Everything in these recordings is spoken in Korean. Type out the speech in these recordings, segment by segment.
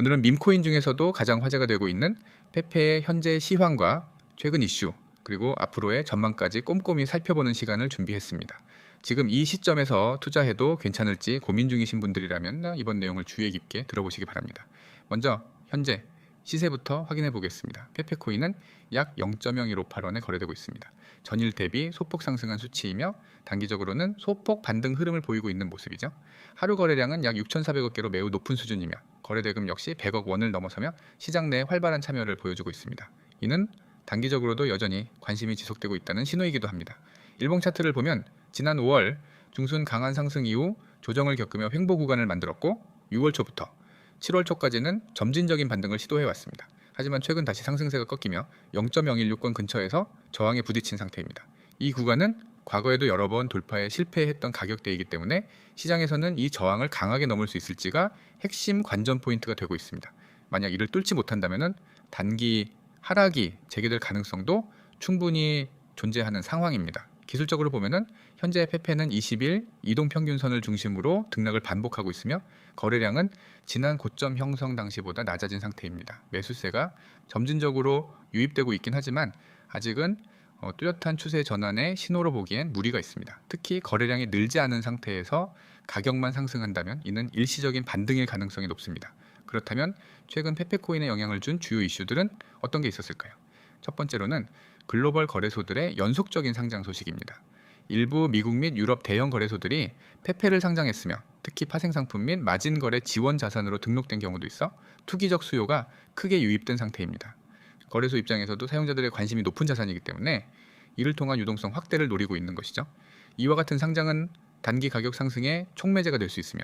오늘은 밈코인 중에서도 가장 화제가 되고 있는 페페의 현재 시황과 최근 이슈, 그리고 앞으로의 전망까지 꼼꼼히 살펴보는 시간을 준비했습니다. 지금 이 시점에서 투자해도 괜찮을지 고민 중이신 분들이라면 이번 내용을 주의 깊게 들어보시기 바랍니다. 먼저 현재 시세부터 확인해 보겠습니다. 페페코인은 약 0.0158원에 거래되고 있습니다. 전일 대비 소폭 상승한 수치이며 단기적으로는 소폭 반등 흐름을 보이고 있는 모습이죠. 하루 거래량은 약 6,400억 개로 매우 높은 수준이며 거래대금 역시 100억 원을 넘어서며 시장 내에 활발한 참여를 보여주고 있습니다. 이는 단기적으로도 여전히 관심이 지속되고 있다는 신호이기도 합니다. 일봉 차트를 보면 지난 5월 중순 강한 상승 이후 조정을 겪으며 횡보 구간을 만들었고 6월 초부터 7월 초까지는 점진적인 반등을 시도해왔습니다. 하지만 최근 다시 상승세가 꺾이며 0.016권 근처에서 저항에 부딪힌 상태입니다. 이 구간은 과거에도 여러 번 돌파에 실패했던 가격대이기 때문에 시장에서는 이 저항을 강하게 넘을 수 있을지가 핵심 관전 포인트가 되고 있습니다. 만약 이를 뚫지 못한다면 단기 하락이 재개될 가능성도 충분히 존재하는 상황입니다. 기술적으로 보면은 현재 페페는 20일 이동평균선을 중심으로 등락을 반복하고 있으며 거래량은 지난 고점 형성 당시보다 낮아진 상태입니다. 매수세가 점진적으로 유입되고 있긴 하지만 아직은 뚜렷한 추세 전환의 신호로 보기엔 무리가 있습니다. 특히 거래량이 늘지 않은 상태에서 가격만 상승한다면 이는 일시적인 반등일 가능성이 높습니다. 그렇다면 최근 페페코인에 영향을 준 주요 이슈들은 어떤 게 있었을까요? 첫 번째로는 글로벌 거래소들의 연속적인 상장 소식입니다. 일부 미국 및 유럽 대형 거래소들이 페페를 상장했으며 특히 파생상품 및 마진 거래 지원 자산으로 등록된 경우도 있어 투기적 수요가 크게 유입된 상태입니다. 거래소 입장에서도 사용자들의 관심이 높은 자산이기 때문에 이를 통한 유동성 확대를 노리고 있는 것이죠. 이와 같은 상장은 단기 가격 상승의 촉매제가 될 수 있으며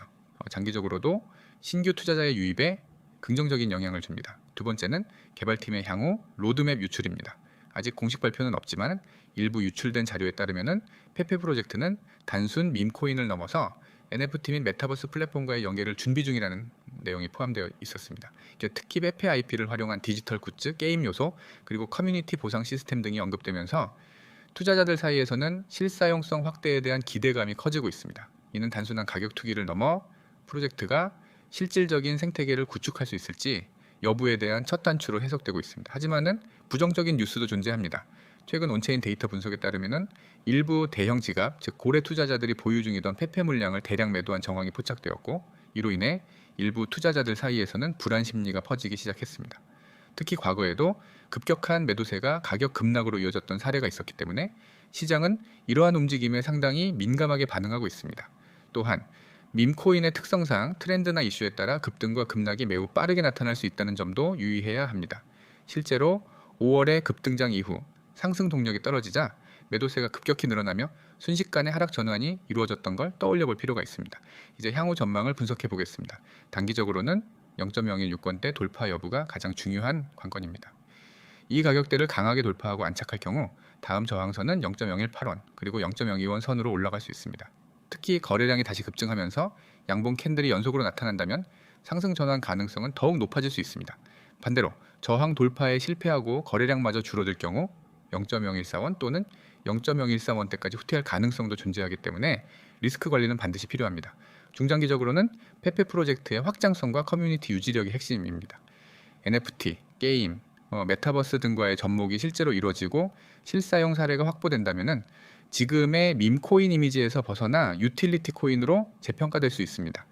장기적으로도 신규 투자자의 유입에 긍정적인 영향을 줍니다. 두 번째는 개발팀의 향후 로드맵 유출입니다. 아직 공식 발표는 없지만 일부 유출된 자료에 따르면 페페 프로젝트는 단순 밈코인을 넘어서 NFT 및 메타버스 플랫폼과의 연계를 준비 중이라는 내용이 포함되어 있었습니다. 특히 페페 IP를 활용한 디지털 굿즈, 게임 요소, 그리고 커뮤니티 보상 시스템 등이 언급되면서 투자자들 사이에서는 실사용성 확대에 대한 기대감이 커지고 있습니다. 이는 단순한 가격 투기를 넘어 프로젝트가 실질적인 생태계를 구축할 수 있을지 여부에 대한 첫 단추로 해석되고 있습니다. 하지만은 부정적인 뉴스도 존재합니다. 최근 온체인 데이터 분석에 따르면 일부 대형 지갑, 즉 고래 투자자들이 보유 중이던 페페 물량을 대량 매도한 정황이 포착되었고 이로 인해 일부 투자자들 사이에서는 불안 심리가 퍼지기 시작했습니다. 특히 과거에도 급격한 매도세가 가격 급락으로 이어졌던 사례가 있었기 때문에 시장은 이러한 움직임에 상당히 민감하게 반응하고 있습니다. 또한 밈코인의 특성상 트렌드나 이슈에 따라 급등과 급락이 매우 빠르게 나타날 수 있다는 점도 유의해야 합니다. 실제로 5월의 급등장 이후 상승 동력이 떨어지자 매도세가 급격히 늘어나며 순식간에 하락 전환이 이루어졌던 걸 떠올려 볼 필요가 있습니다. 이제 향후 전망을 분석해 보겠습니다. 단기적으로는 0.016권대 돌파 여부가 가장 중요한 관건입니다. 이 가격대를 강하게 돌파하고 안착할 경우 다음 저항선은 0.018원 그리고 0.02원 선으로 올라갈 수 있습니다. 특히 거래량이 다시 급증하면서 양봉 캔들이 연속으로 나타난다면 상승 전환 가능성은 더욱 높아질 수 있습니다. 반대로 저항 돌파에 실패하고 거래량마저 줄어들 경우 0.014원 또는 0.013원대까지 후퇴할 가능성도 존재하기 때문에 리스크 관리는 반드시 필요합니다. 중장기적으로는 페페 프로젝트의 확장성과 커뮤니티 유지력이 핵심입니다. NFT, 게임, 메타버스 등과의 접목이 실제로 이루어지고 실사용 사례가 확보된다면 지금의 밈코인 이미지에서 벗어나 유틸리티 코인으로 재평가될 수 있습니다.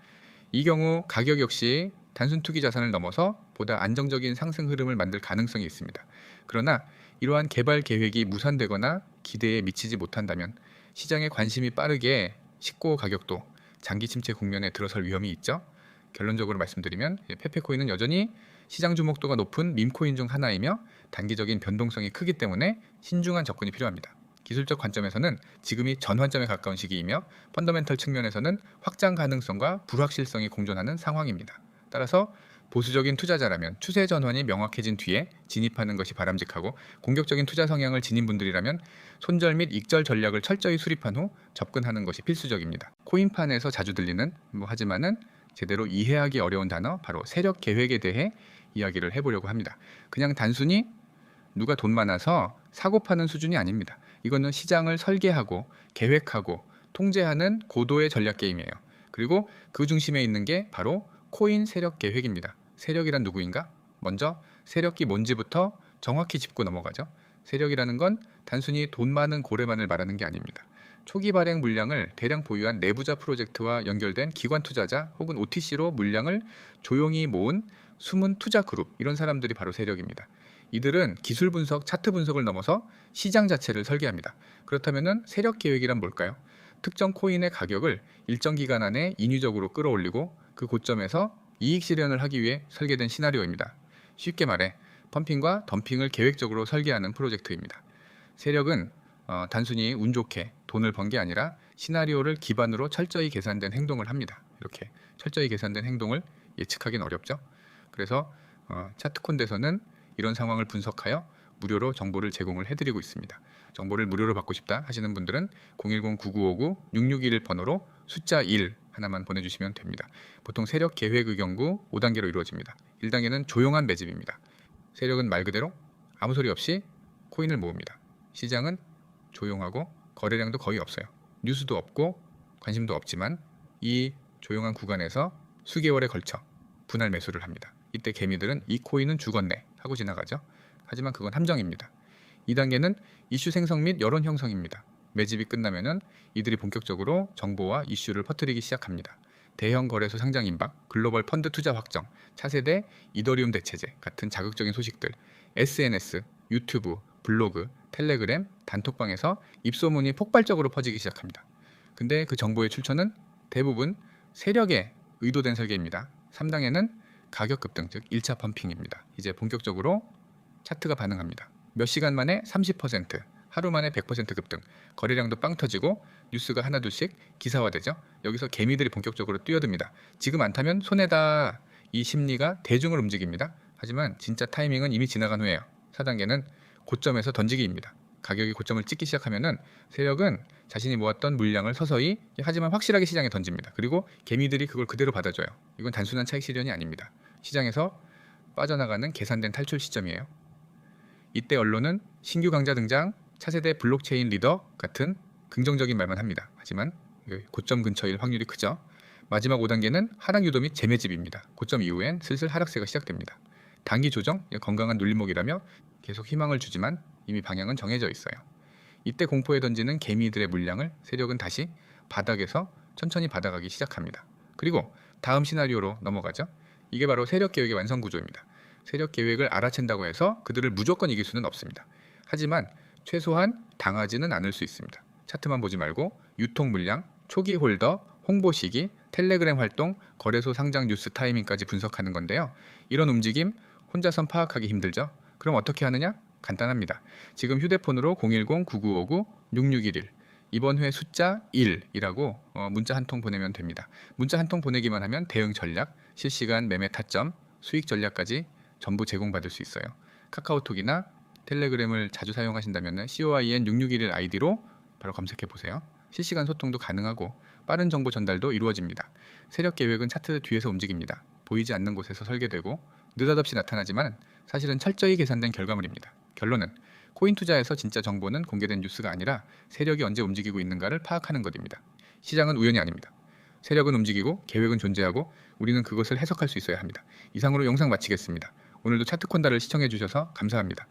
이 경우 가격 역시 단순 투기 자산을 넘어서 보다 안정적인 상승 흐름을 만들 가능성이 있습니다. 그러나 이러한 개발 계획이 무산되거나 기대에 미치지 못한다면 시장의 관심이 빠르게 식고 가격도 장기 침체 국면에 들어설 위험이 있죠. 결론적으로 말씀드리면 페페코인은 여전히 시장 주목도가 높은 밈코인 중 하나이며 단기적인 변동성이 크기 때문에 신중한 접근이 필요합니다. 기술적 관점에서는 지금이 전환점에 가까운 시기이며 펀더멘털 측면에서는 확장 가능성과 불확실성이 공존하는 상황입니다. 따라서 보수적인 투자자라면 추세 전환이 명확해진 뒤에 진입하는 것이 바람직하고 공격적인 투자 성향을 지닌 분들이라면 손절 및 익절 전략을 철저히 수립한 후 접근하는 것이 필수적입니다. 코인판에서 자주 들리는 하지만은 제대로 이해하기 어려운 단어 바로 세력 계획에 대해 이야기를 해보려고 합니다. 그냥 단순히 누가 돈 많아서 사고 파는 수준이 아닙니다. 이거는 시장을 설계하고 계획하고 통제하는 고도의 전략 게임이에요. 그리고 그 중심에 있는 게 바로 코인 세력 계획입니다. 세력이란 누구인가? 먼저 세력이 뭔지부터 정확히 짚고 넘어가죠. 세력이라는 건 단순히 돈 많은 고래만을 말하는 게 아닙니다. 초기 발행 물량을 대량 보유한 내부자 프로젝트와 연결된 기관 투자자 혹은 OTC로 물량을 조용히 모은 숨은 투자 그룹, 이런 사람들이 바로 세력입니다. 이들은 기술 분석, 차트 분석을 넘어서 시장 자체를 설계합니다. 그렇다면 세력 계획이란 뭘까요? 특정 코인의 가격을 일정 기간 안에 인위적으로 끌어올리고 그 고점에서 이익 실현을 하기 위해 설계된 시나리오입니다. 쉽게 말해 펌핑과 덤핑을 계획적으로 설계하는 프로젝트입니다. 세력은 단순히 운 좋게 돈을 번 게 아니라 시나리오를 기반으로 철저히 계산된 행동을 합니다. 이렇게 철저히 계산된 행동을 예측하기는 어렵죠. 그래서 차트콘대에서는 이런 상황을 분석하여 무료로 정보를 제공을 해드리고 있습니다. 정보를 무료로 받고 싶다 하시는 분들은 010-9959-6621 번호로 숫자 1 하나만 보내주시면 됩니다. 보통 세력 계획 의견구 5단계로 이루어집니다. 1단계는 조용한 매집입니다. 세력은 말 그대로 아무 소리 없이 코인을 모읍니다. 시장은 조용하고 거래량도 거의 없어요. 뉴스도 없고 관심도 없지만 이 조용한 구간에서 수개월에 걸쳐 분할 매수를 합니다. 이때 개미들은 이 코인은 죽었네 하고 지나가죠. 하지만 그건 함정입니다. 2단계는 이슈 생성 및 여론 형성입니다. 매집이 끝나면은 이들이 본격적으로 정보와 이슈를 퍼뜨리기 시작합니다. 대형 거래소 상장 임박, 글로벌 펀드 투자 확정, 차세대 이더리움 대체제 같은 자극적인 소식들, SNS, 유튜브, 블로그, 텔레그램, 단톡방에서 입소문이 폭발적으로 퍼지기 시작합니다. 근데 그 정보의 출처는 대부분 세력의 의도된 설계입니다. 3단계는 가격 급등, 즉 1차 펌핑입니다. 이제 본격적으로 차트가 반응합니다. 몇 시간 만에 30%, 하루 만에 100% 급등, 거래량도 빵 터지고 뉴스가 하나둘씩 기사화되죠. 여기서 개미들이 본격적으로 뛰어듭니다. 지금 안 타면 손해다. 이 심리가 대중을 움직입니다. 하지만 진짜 타이밍은 이미 지나간 후에요. 4단계는 고점에서 던지기입니다. 가격이 고점을 찍기 시작하면은 세력은 자신이 모았던 물량을 서서히 하지만 확실하게 시장에 던집니다. 그리고 개미들이 그걸 그대로 받아줘요. 이건 단순한 차익 실현이 아닙니다. 시장에서 빠져나가는 계산된 탈출 시점이에요. 이때 언론은 신규 강자 등장, 차세대 블록체인 리더 같은 긍정적인 말만 합니다. 하지만 고점 근처일 확률이 크죠. 마지막 5단계는 하락 유도 및 재매집입니다. 고점 이후엔 슬슬 하락세가 시작됩니다. 단기 조정, 건강한 눌림목이라며 계속 희망을 주지만 이미 방향은 정해져 있어요. 이때 공포에 던지는 개미들의 물량을 세력은 다시 바닥에서 천천히 받아가기 시작합니다. 그리고 다음 시나리오로 넘어가죠. 이게 바로 세력 계획의 완성 구조입니다. 세력 계획을 알아챈다고 해서 그들을 무조건 이길 수는 없습니다. 하지만 최소한 당하지는 않을 수 있습니다. 차트만 보지 말고 유통 물량, 초기 홀더, 홍보 시기, 텔레그램 활동, 거래소 상장 뉴스 타이밍까지 분석하는 건데요. 이런 움직임 혼자선 파악하기 힘들죠? 그럼 어떻게 하느냐? 간단합니다. 지금 휴대폰으로 010-9959-6611 이번 회 숫자 1이라고 문자 한 통 보내면 됩니다. 문자 한 통 보내기만 하면 대응 전략, 실시간 매매 타점, 수익 전략까지 전부 제공받을 수 있어요. 카카오톡이나 텔레그램을 자주 사용하신다면 COIN6611 아이디로 바로 검색해 보세요. 실시간 소통도 가능하고 빠른 정보 전달도 이루어집니다. 세력 계획은 차트 뒤에서 움직입니다. 보이지 않는 곳에서 설계되고 느닷없이 나타나지만 사실은 철저히 계산된 결과물입니다. 결론은 코인 투자에서 진짜 정보는 공개된 뉴스가 아니라 세력이 언제 움직이고 있는가를 파악하는 것입니다. 시장은 우연이 아닙니다. 세력은 움직이고 계획은 존재하고 우리는 그것을 해석할 수 있어야 합니다. 이상으로 영상 마치겠습니다. 오늘도 차트콘다를 시청해 주셔서 감사합니다.